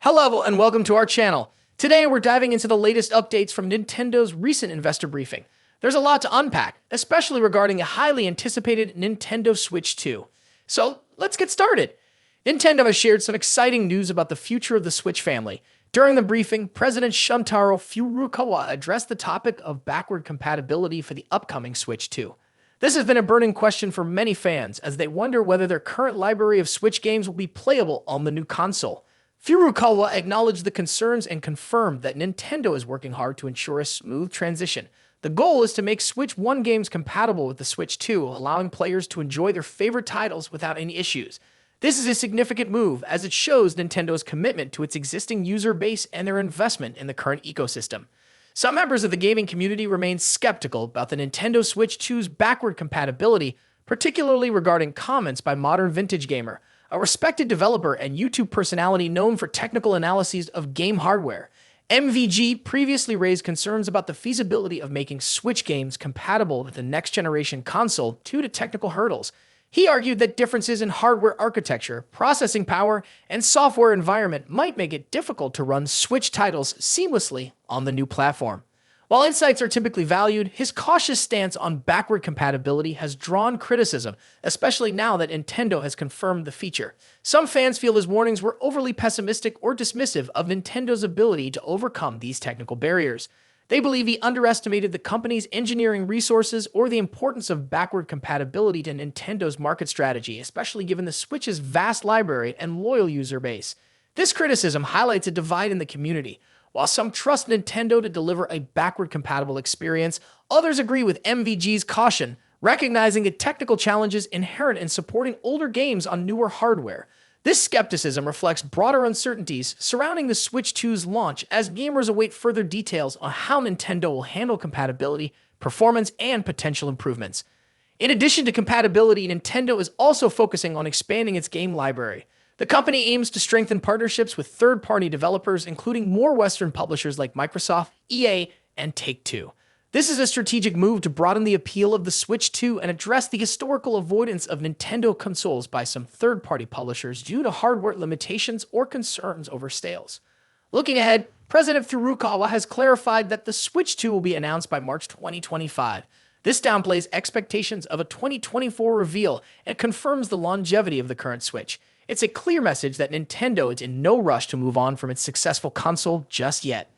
Hello and welcome to our channel. Today we're diving into the latest updates from Nintendo's recent investor briefing. There's a lot to unpack, especially regarding a highly anticipated Nintendo Switch 2. So let's get started. Nintendo has shared some exciting news about the future of the Switch family. During the briefing, President Shuntaro Furukawa addressed the topic of backward compatibility for the upcoming Switch 2. This has been a burning question for many fans as they wonder whether their current library of Switch games will be playable on the new console. Furukawa acknowledged the concerns and confirmed that Nintendo is working hard to ensure a smooth transition. The goal is to make Switch 1 games compatible with the Switch 2, allowing players to enjoy their favorite titles without any issues. This is a significant move as it shows Nintendo's commitment to its existing user base and their investment in the current ecosystem. Some members of the gaming community remain skeptical about the Nintendo Switch 2's backward compatibility, particularly regarding comments by Modern Vintage Gamer, a respected developer and YouTube personality known for technical analyses of game hardware. MVG previously raised concerns about the feasibility of making Switch games compatible with the next-generation console due to technical hurdles. He argued that differences in hardware architecture, processing power, and software environment might make it difficult to run Switch titles seamlessly on the new platform. While insights are typically valued, his cautious stance on backward compatibility has drawn criticism, especially now that Nintendo has confirmed the feature. Some fans feel his warnings were overly pessimistic or dismissive of Nintendo's ability to overcome these technical barriers. They believe he underestimated the company's engineering resources or the importance of backward compatibility to Nintendo's market strategy, especially given the Switch's vast library and loyal user base. This criticism highlights a divide in the community. While some trust Nintendo to deliver a backward-compatible experience, others agree with MVG's caution, recognizing the technical challenges inherent in supporting older games on newer hardware. This skepticism reflects broader uncertainties surrounding the Switch 2's launch as gamers await further details on how Nintendo will handle compatibility, performance, and potential improvements. In addition to compatibility, Nintendo is also focusing on expanding its game library. The company aims to strengthen partnerships with third-party developers, including more Western publishers like Microsoft, EA, and Take-Two. This is a strategic move to broaden the appeal of the Switch 2 and address the historical avoidance of Nintendo consoles by some third-party publishers due to hardware limitations or concerns over sales. Looking ahead, President Furukawa has clarified that the Switch 2 will be announced by March 2025. This downplays expectations of a 2024 reveal and confirms the longevity of the current Switch. It's a clear message that Nintendo is in no rush to move on from its successful console just yet.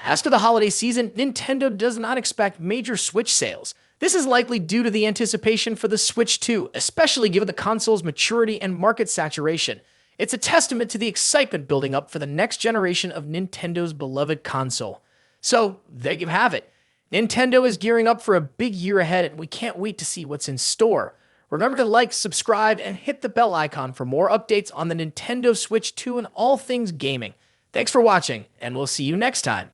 As to the holiday season, Nintendo does not expect major Switch sales. This is likely due to the anticipation for the Switch 2, especially given the console's maturity and market saturation. It's a testament to the excitement building up for the next generation of Nintendo's beloved console. So, there you have it. Nintendo is gearing up for a big year ahead, and we can't wait to see what's in store. Remember to like, subscribe, and hit the bell icon for more updates on the Nintendo Switch 2 and all things gaming. Thanks for watching, and we'll see you next time.